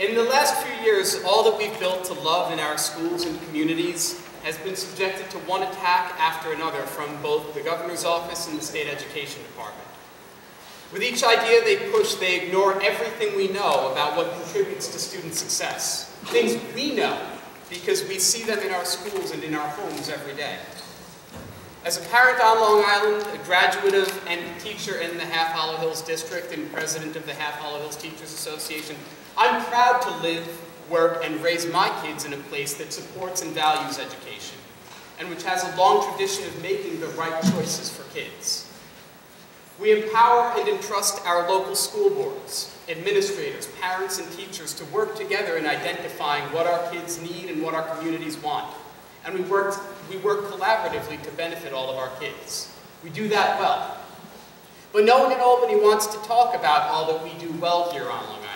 In the last few years, all that we've built to love in our schools and communities has been subjected to one attack after another from both the governor's office and the state education department. With each idea they push, they ignore everything we know about what contributes to student success. Things we know because we see them in our schools and in our homes every day. As a parent on Long Island, a graduate of and teacher in the Half Hollow Hills District and president of the Half Hollow Hills Teachers Association, I'm proud to live, work, and raise my kids in a place that supports and values education, and which has a long tradition of making the right choices for kids. We empower and entrust our local school boards, administrators, parents, and teachers to work together in identifying what our kids need and what our communities want. And we work collaboratively to benefit all of our kids. We do that well. But no one in Albany wants to talk about all that we do well here on Long Island.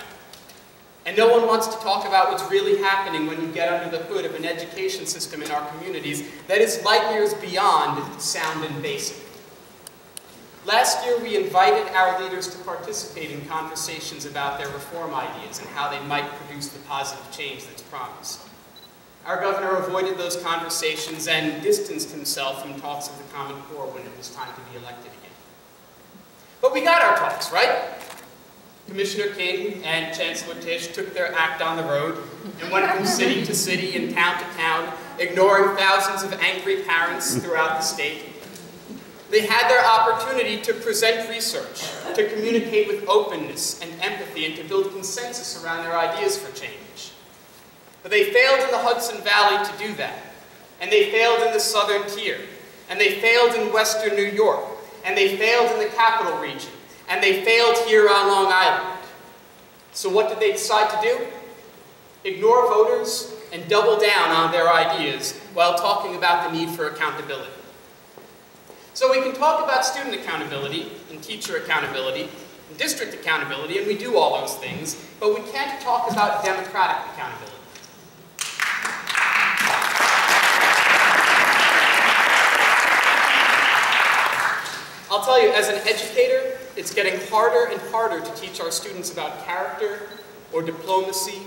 And no one wants to talk about what's really happening when you get under the hood of an education system in our communities that is light years beyond sound and basic. Last year, we invited our leaders to participate in conversations about their reform ideas and how they might produce the positive change that's promised. Our governor avoided those conversations and distanced himself from talks of the Common Core when it was time to be elected again. But we got our talks, right? Commissioner King and Chancellor Tisch took their act on the road and went from city to city and town to town, ignoring thousands of angry parents throughout the state. They had their opportunity to present research, to communicate with openness and empathy, and to build consensus around their ideas for change. But they failed in the Hudson Valley to do that, and they failed in the Southern Tier, and they failed in Western New York, and they failed in the Capital Region, and they failed here on Long Island. So what did they decide to do? Ignore voters and double down on their ideas while talking about the need for accountability. So we can talk about student accountability and teacher accountability and district accountability, and we do all those things, but we can't talk about democratic accountability. I'll tell you, as an educator, it's getting harder and harder to teach our students about character or diplomacy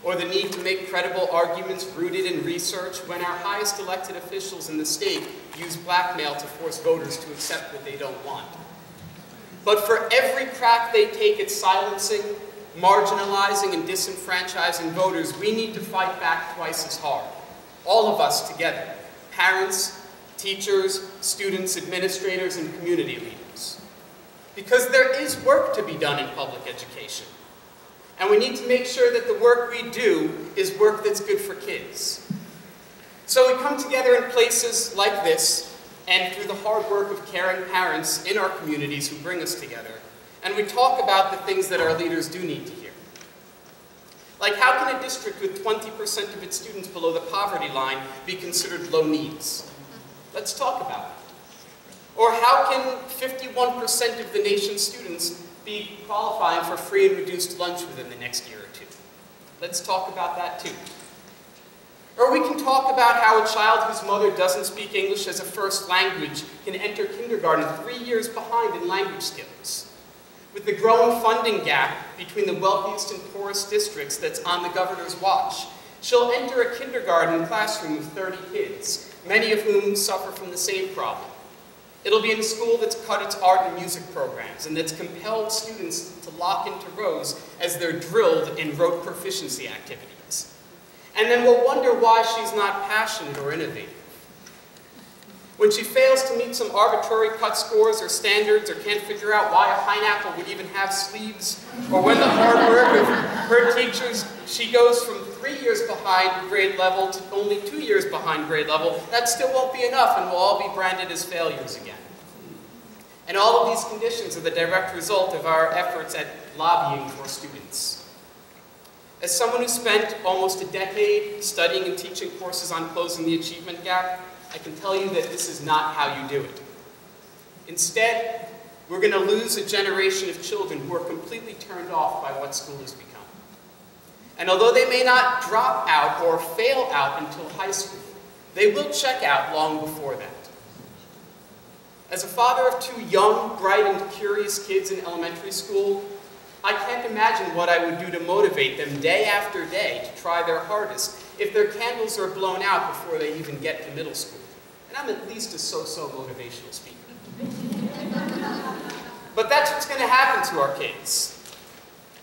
or the need to make credible arguments rooted in research when our highest elected officials in the state use blackmail to force voters to accept what they don't want. But for every crack they take at silencing, marginalizing, and disenfranchising voters, we need to fight back twice as hard. All of us together, parents, teachers, students, administrators, and community leaders. Because there is work to be done in public education. And we need to make sure that the work we do is work that's good for kids. So we come together in places like this, and through the hard work of caring parents in our communities who bring us together, and we talk about the things that our leaders do need to hear. Like, how can a district with 20% of its students below the poverty line be considered low needs? Let's talk about it. Or how can 51% of the nation's students be qualifying for free and reduced lunch within the next year or two? Let's talk about that too. Or we can talk about how a child whose mother doesn't speak English as a first language can enter kindergarten 3 years behind in language skills. With the growing funding gap between the wealthiest and poorest districts that's on the governor's watch, she'll enter a kindergarten classroom of 30 kids, many of whom suffer from the same problem. It'll be in a school that's cut its art and music programs and that's compelled students to lock into rows as they're drilled in rote proficiency activities. And then we'll wonder why she's not passionate or innovative. When she fails to meet some arbitrary cut scores or standards, or can't figure out why a pineapple would even have sleeves, or when the hard work of her teachers, she goes from 3 years behind grade level to only 2 years behind grade level, that still won't be enough, and we'll all be branded as failures again. And all of these conditions are the direct result of our efforts at lobbying for students. As someone who spent almost a decade studying and teaching courses on closing the achievement gap, I can tell you that this is not how you do it. Instead, we're going to lose a generation of children who are completely turned off by what school has become. And although they may not drop out or fail out until high school, they will check out long before that. As a father of 2 young, bright, and curious kids in elementary school, I can't imagine what I would do to motivate them day after day to try their hardest if their candles are blown out before they even get to middle school. And I'm at least a so-so motivational speaker. But that's what's going to happen to our kids.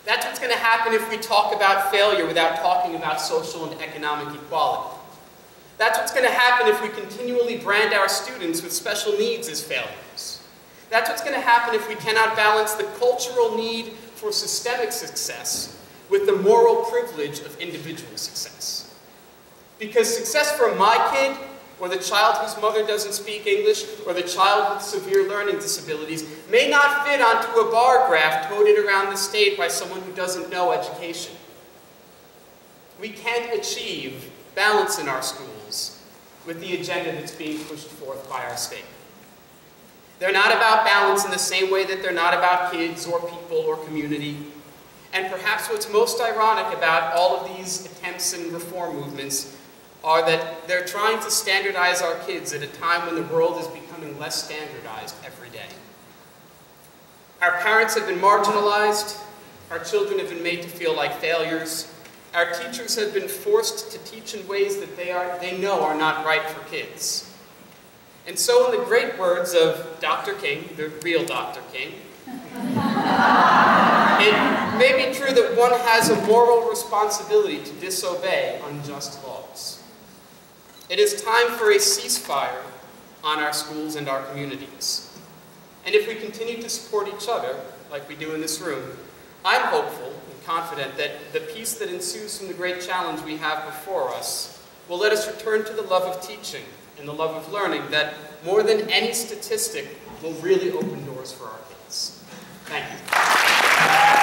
That's what's going to happen if we talk about failure without talking about social and economic equality. That's what's going to happen if we continually brand our students with special needs as failures. That's what's going to happen if we cannot balance the cultural need for systemic success with the moral privilege of individual success. Because success for my kid, or the child whose mother doesn't speak English, or the child with severe learning disabilities, may not fit onto a bar graph toted around the state by someone who doesn't know education. We can't achieve balance in our schools with the agenda that's being pushed forth by our state. They're not about balance in the same way that they're not about kids or people or community. And perhaps what's most ironic about all of these attempts and reform movements are that they're trying to standardize our kids at a time when the world is becoming less standardized every day. Our parents have been marginalized. Our children have been made to feel like failures. Our teachers have been forced to teach in ways that they know are not right for kids. And so, in the great words of Dr. King, the real Dr. King, it may be true that one has a moral responsibility to disobey unjust laws. It is time for a ceasefire on our schools and our communities. And if we continue to support each other, like we do in this room, I'm hopeful and confident that the peace that ensues from the great challenge we have before us will let us return to the love of teaching and the love of learning that, more than any statistic, will really open doors for our kids. Thank you.